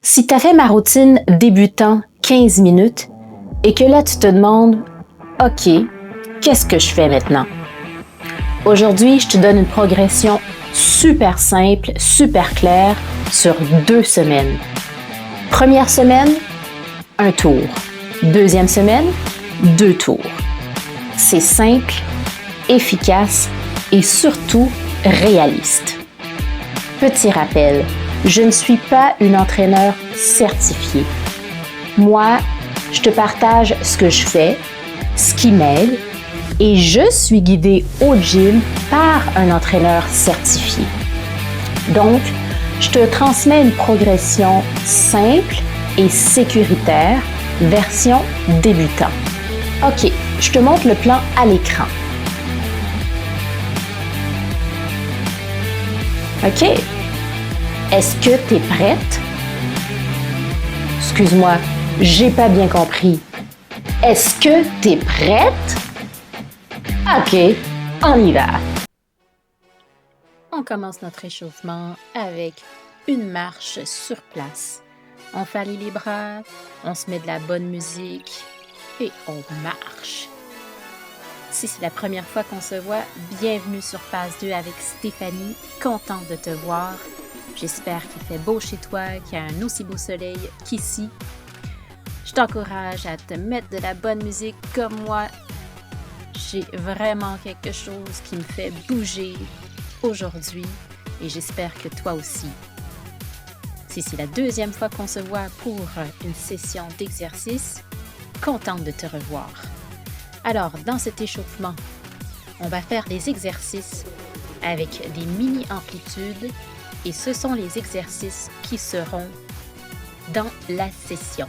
Si tu as fait ma routine débutant 15 minutes et que là tu te demandes « OK, qu'est-ce que je fais maintenant? » Aujourd'hui, je te donne une progression super simple, super claire sur 2 semaines. Première semaine, 1 tour. Deuxième semaine, 2 tours. C'est simple, efficace et surtout réaliste. Petit rappel, je ne suis pas une entraîneur certifiée. Moi, je te partage ce que je fais, ce qui m'aide, et je suis guidée au gym par un entraîneur certifié. Donc, je te transmets une progression simple et sécuritaire, version débutant. OK, je te montre le plan à l'écran. OK, est-ce que tu es prête? Excuse-moi, j'ai pas bien compris. Est-ce que tu es prête? OK, on y va. On commence notre échauffement avec une marche sur place. On fait aller les bras, on se met de la bonne musique et on marche. Si c'est la première fois qu'on se voit, bienvenue sur Phase 2 avec Stéphanie, contente de te voir. J'espère qu'il fait beau chez toi, qu'il y a un aussi beau soleil qu'ici. Je t'encourage à te mettre de la bonne musique comme moi. J'ai vraiment quelque chose qui me fait bouger aujourd'hui et j'espère que toi aussi. Si c'est la deuxième fois qu'on se voit pour une session d'exercice, contente de te revoir. Alors, dans cet échauffement, on va faire des exercices avec des mini-amplitudes et ce sont les exercices qui seront dans la session.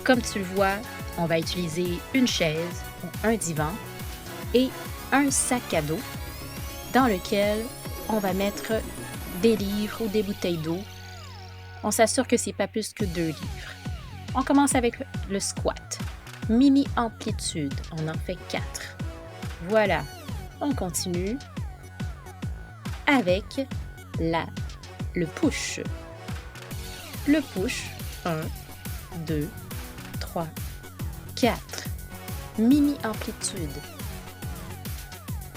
Comme tu le vois, on va utiliser une chaise ou un divan et un sac à dos dans lequel on va mettre des livres ou des bouteilles d'eau. On s'assure que c'est pas plus que 2 livres. On commence avec le squat. Mini amplitude, on en fait 4. Voilà, on continue avec le push. Le push, 1, 2, 3, 4. Mini amplitude.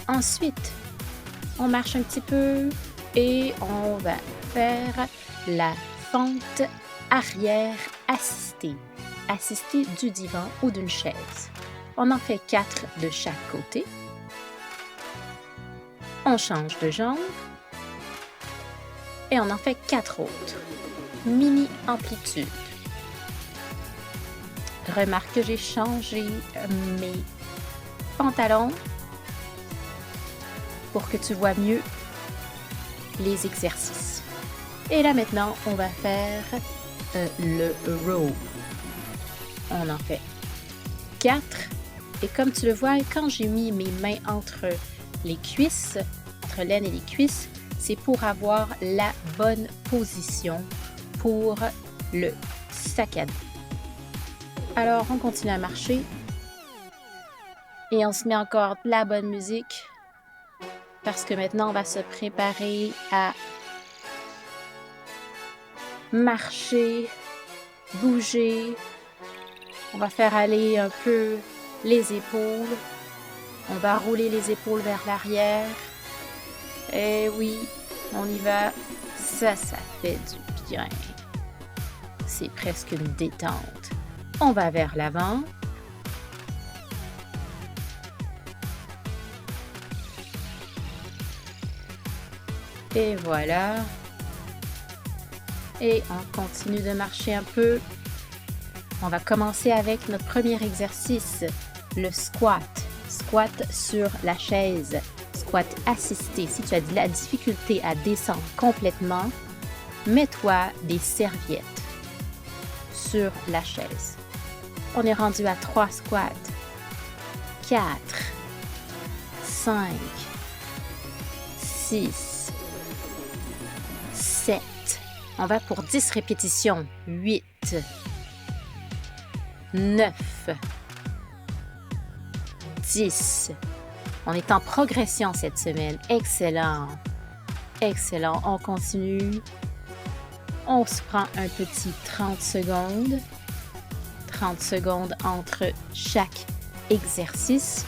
Ensuite, on marche un petit peu et on va faire la fente arrière assistée. Assistée du divan ou d'une chaise. On en fait 4 de chaque côté. On change de jambe et on en fait 4 autres. Mini amplitude. Remarque que j'ai changé mes pantalons pour que tu vois mieux les exercices. Et là maintenant, on va faire le row. On en fait 4. Et comme tu le vois, quand j'ai mis mes mains entre les cuisses, entre l'aine et les cuisses, c'est pour avoir la bonne position pour le sac à dos. Alors, on continue à marcher et on se met encore de la bonne musique parce que maintenant, on va se préparer à marcher, bouger. On va faire aller un peu les épaules. On va rouler les épaules vers l'arrière. Et oui, on y va. Ça fait du bien. C'est presque une détente. On va vers l'avant. Et voilà. Et on continue de marcher un peu. On va commencer avec notre premier exercice, le squat. Squat sur la chaise. Squat assisté. Si tu as de la difficulté à descendre complètement, mets-toi des serviettes sur la chaise. On est rendu à 3 squats. 4, 5, 6, 7. On va pour 10 répétitions. 8, 9, 10. On est en progression cette semaine. Excellent. Excellent. On continue. On se prend un petit 30 secondes. 30 secondes entre chaque exercice.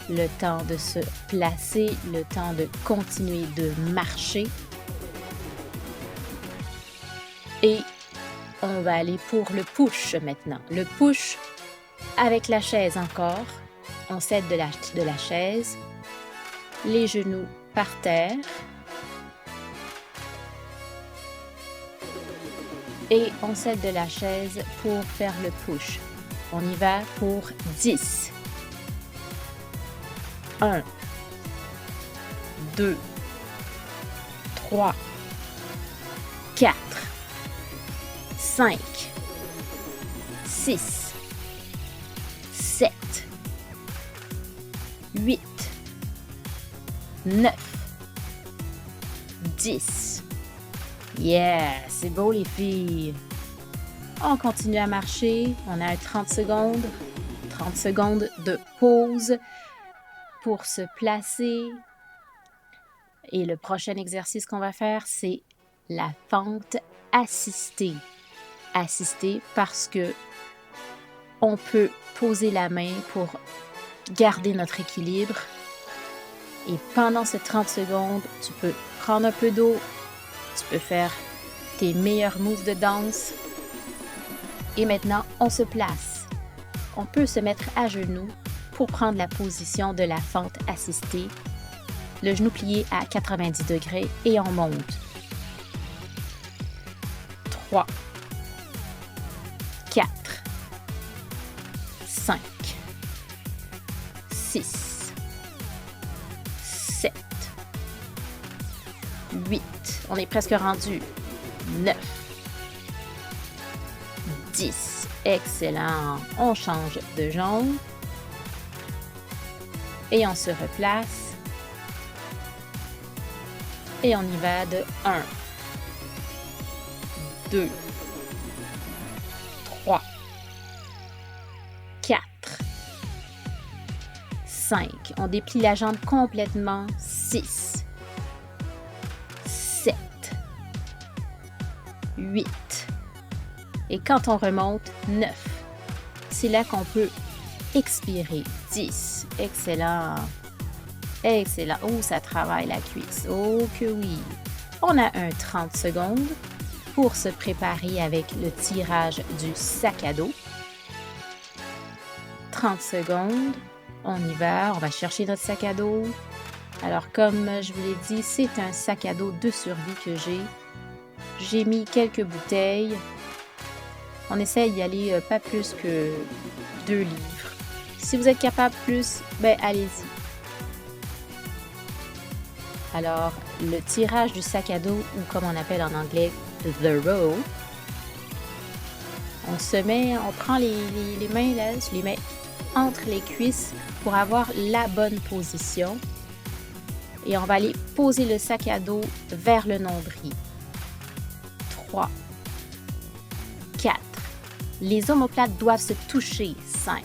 Le temps de se placer, le temps de continuer de marcher. Et on va aller pour le push maintenant. Le push avec la chaise encore. On s'aide de la chaise. Les genoux par terre. Et on s'aide de la chaise pour faire le push. On y va pour 10. 1, 2, 3, 4, 5, 6, 7, 8, 9, 10. Yeah, c'est beau les filles. On continue à marcher. On a 30 secondes. 30 secondes de pause pour se placer. Et le prochain exercice qu'on va faire, c'est la fente assistée. Assistée parce que on peut poser la main pour garder notre équilibre. Et pendant ces 30 secondes, tu peux prendre un peu d'eau. Tu peux faire tes meilleurs moves de danse. Et maintenant, on se place. On peut se mettre à genoux pour prendre la position de la fente assistée. Le genou plié à 90 degrés et on monte. 3, 4, 5, 6, 7, 8. On est presque rendu. 9, 10. Excellent. On change de jambe. Et on se replace. Et on y va de 1, 2, 3, 4, 5. On déplie la jambe complètement. 6, 7, 8. Et quand on remonte, 9. C'est là qu'on peut expirer. 10. Excellent. Excellent. Oh, ça travaille la cuisse. Oh que oui. On a un 30 secondes pour se préparer avec le tirage du sac à dos. 30 secondes. On y va. On va chercher notre sac à dos. Alors, comme je vous l'ai dit, c'est un sac à dos de survie que j'ai. J'ai mis quelques bouteilles. On essaie d'y aller pas plus que 2 livres. Si vous êtes capable plus, ben allez-y. Alors, le tirage du sac à dos, ou comme on appelle en anglais, the row, on prend les mains là, je les mets entre les cuisses pour avoir la bonne position. Et on va aller poser le sac à dos vers le nombril. 3, 4. Les omoplates doivent se toucher. 5,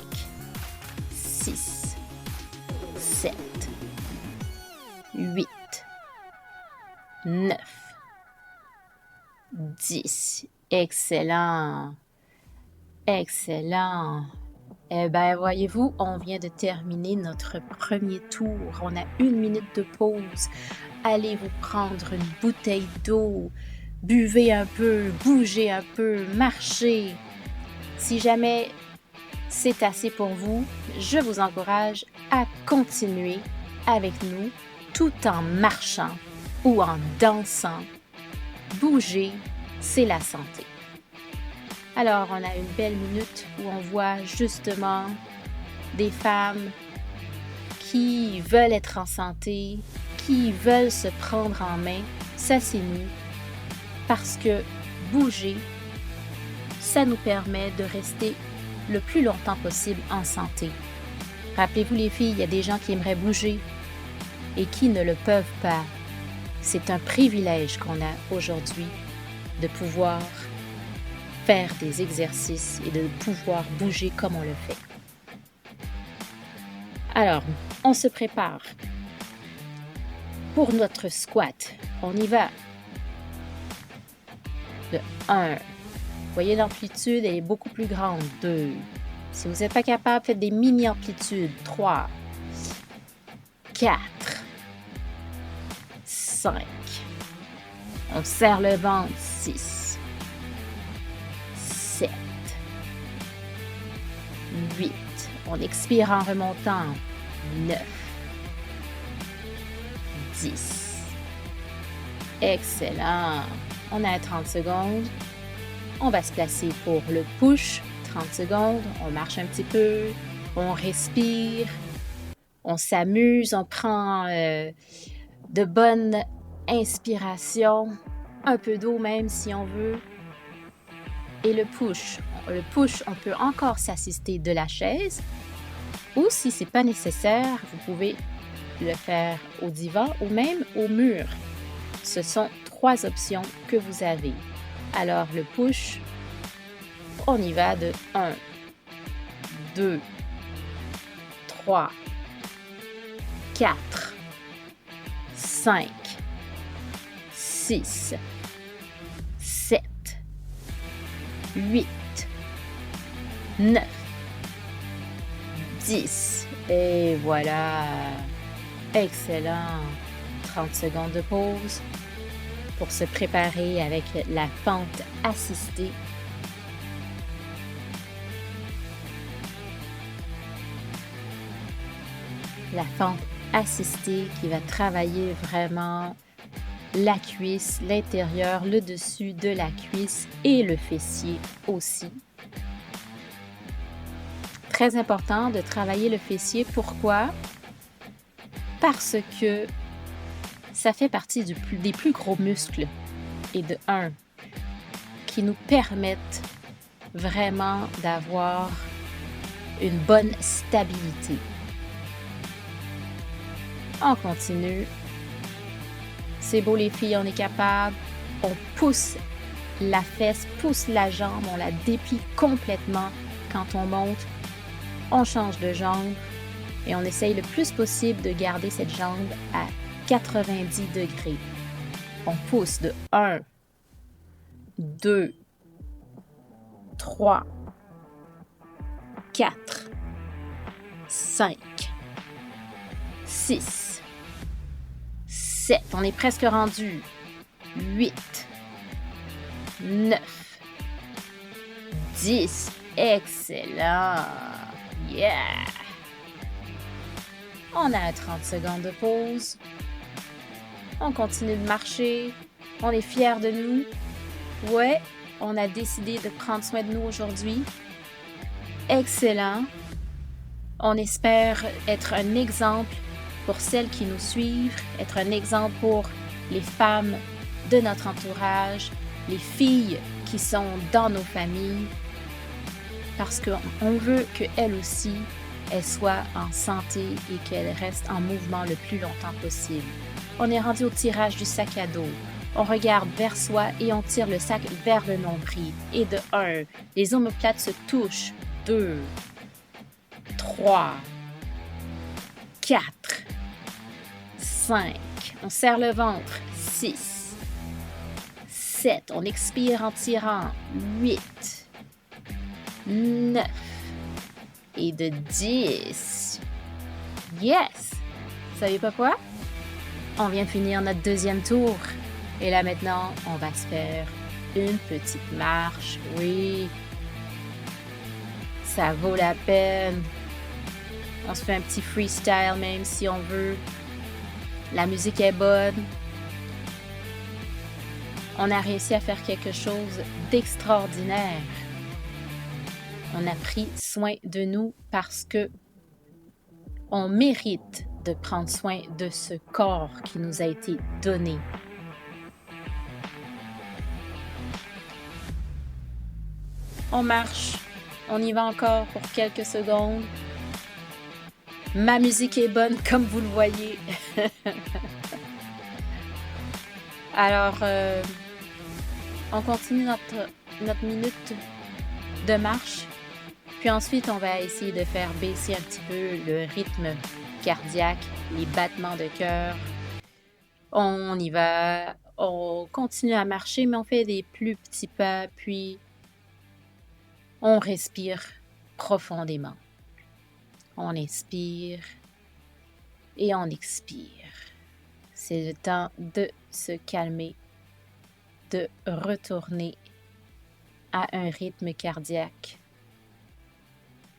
6, 7, 8, 9, 10. Excellent. Excellent. Eh bien, voyez-vous, on vient de terminer notre premier tour. On a 1 minute de pause. Allez vous prendre une bouteille d'eau. Buvez un peu, bougez un peu, marchez. Si jamais c'est assez pour vous, je vous encourage à continuer avec nous tout en marchant ou en dansant. Bouger, c'est la santé. Alors, on a une belle minute où on voit justement des femmes qui veulent être en santé, qui veulent se prendre en main. Ça, c'est nous. Parce que bouger, ça nous permet de rester le plus longtemps possible en santé. Rappelez-vous les filles, il y a des gens qui aimeraient bouger et qui ne le peuvent pas. C'est un privilège qu'on a aujourd'hui de pouvoir faire des exercices et de pouvoir bouger comme on le fait. Alors, on se prépare pour notre squat. On y va. de 1. Vous voyez, l'amplitude, elle est beaucoup plus grande. 2. Si vous n'êtes pas capable, faites des mini-amplitudes. 3. 4. 5. On serre le ventre. 6. 7. 8. On expire en remontant. 9. 10. Excellent. On a 30 secondes. On va se placer pour le push. 30 secondes. On marche un petit peu. On respire. On s'amuse. On prend de bonnes inspirations. Un peu d'eau même si on veut. Et le push. Le push, on peut encore s'assister de la chaise. Ou si ce n'est pas nécessaire, vous pouvez le faire au divan ou même au mur. Ce sont 3 options que vous avez. Alors, le push, on y va de 1, 2, 3, 4, 5, 6, 7, 8, 9, 10. Et voilà. Excellent. 30 secondes de pause pour se préparer avec la fente assistée. La fente assistée qui va travailler vraiment la cuisse, l'intérieur, le dessus de la cuisse et le fessier aussi. Très important de travailler le fessier. Pourquoi? Parce que ça fait partie des plus gros muscles et de 1 qui nous permettent vraiment d'avoir une bonne stabilité. On continue. C'est beau les filles, on est capable. On pousse la fesse, pousse la jambe, on la déplie complètement quand on monte. On change de jambe et on essaye le plus possible de garder cette jambe à 90 degrés. On pousse de 1, 2, 3, 4, 5, 6, 7. On est presque rendu. 8, 9, 10. Excellent. Yeah! On a 30 secondes de pause. On continue de marcher. On est fiers de nous. Ouais, on a décidé de prendre soin de nous aujourd'hui. Excellent. On espère être un exemple pour celles qui nous suivent, être un exemple pour les femmes de notre entourage, les filles qui sont dans nos familles, parce qu'on veut qu'elles aussi, elles soient en santé et qu'elles restent en mouvement le plus longtemps possible. On est rendu au tirage du sac à dos. On regarde vers soi et on tire le sac vers le nombril. Et de 1, les omoplates se touchent. 2, 3, 4, 5. On serre le ventre. 6, 7. On expire en tirant. 8, 9. Et de 10. Yes! Vous savez pas quoi? On vient de finir notre deuxième tour. Et là maintenant, on va se faire une petite marche. Oui, ça vaut la peine. On se fait un petit freestyle même si on veut. La musique est bonne. On a réussi à faire quelque chose d'extraordinaire. On a pris soin de nous parce que on mérite de prendre soin de ce corps qui nous a été donné. On marche, on y va encore pour quelques secondes. Ma musique est bonne comme vous le voyez. Alors, on continue notre minute de marche. Puis ensuite, on va essayer de faire baisser un petit peu le rythme cardiaque, les battements de cœur. On y va, on continue à marcher, mais on fait des plus petits pas, puis on respire profondément. On inspire et on expire. C'est le temps de se calmer, de retourner à un rythme cardiaque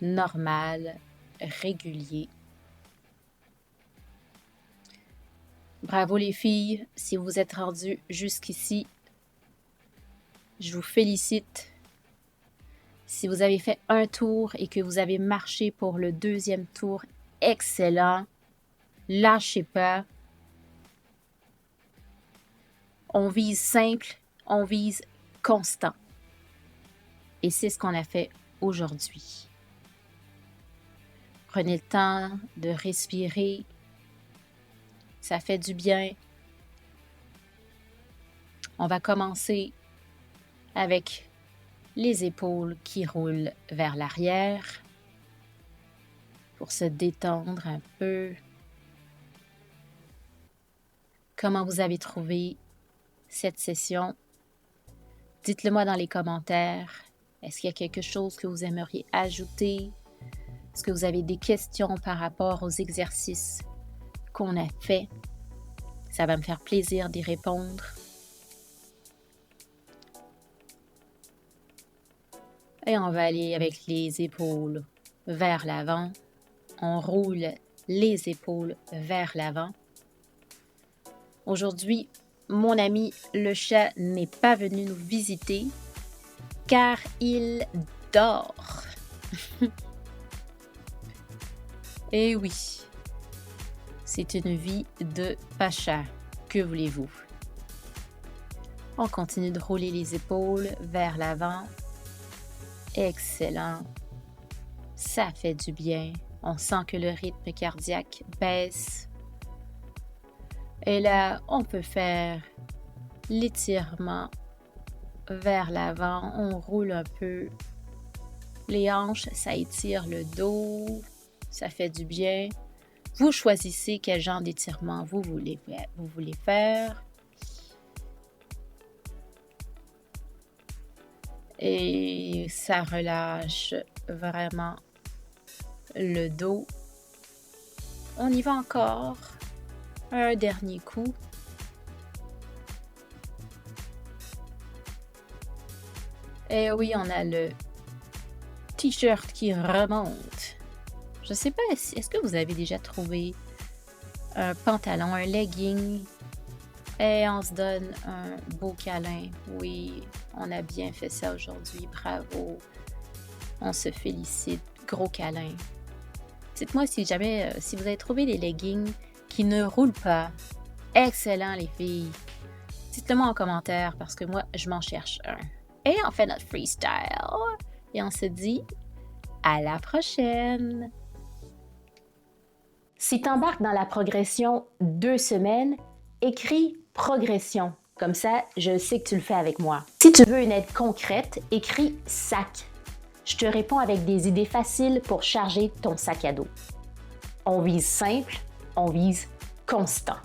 normal, régulier. Bravo les filles, si vous êtes rendues jusqu'ici, je vous félicite. Si vous avez fait un tour et que vous avez marché pour le deuxième tour, excellent. Lâchez pas. On vise simple, on vise constant. Et c'est ce qu'on a fait aujourd'hui. Prenez le temps de respirer. Ça fait du bien. On va commencer avec les épaules qui roulent vers l'arrière pour se détendre un peu. Comment vous avez trouvé cette session? Dites-le moi dans les commentaires. Est-ce qu'il y a quelque chose que vous aimeriez ajouter? Est-ce que vous avez des questions par rapport aux exercices qu'on a fait? Ça va me faire plaisir d'y répondre. Et on va aller avec les épaules vers l'avant. On roule les épaules vers l'avant. Aujourd'hui, mon ami le chat n'est pas venu nous visiter car il dort. Et oui, c'est une vie de pacha. Que voulez-vous? On continue de rouler les épaules vers l'avant. Excellent. Ça fait du bien. On sent que le rythme cardiaque baisse. Et là, on peut faire l'étirement vers l'avant. On roule un peu les hanches, ça étire le dos. Ça fait du bien. Vous choisissez quel genre d'étirement vous voulez faire. Et ça relâche vraiment le dos. On y va encore. Un dernier coup. Et oui, on a le t-shirt qui remonte. Je sais pas, est-ce que vous avez déjà trouvé un pantalon, un legging et on se donne un beau câlin? Oui, on a bien fait ça aujourd'hui, bravo. On se félicite, gros câlin. Dites-moi si jamais, si vous avez trouvé des leggings qui ne roulent pas. Excellent les filles. Dites-le moi en commentaire parce que moi, je m'en cherche un. Et on fait notre freestyle. Et on se dit à la prochaine. Si tu embarques dans la progression 2 semaines, écris progression. Comme ça, je sais que tu le fais avec moi. Si tu veux une aide concrète, écris sac. Je te réponds avec des idées faciles pour charger ton sac à dos. On vise simple, on vise constant.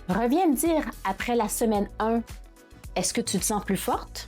Reviens me dire après la semaine 1, est-ce que tu te sens plus forte?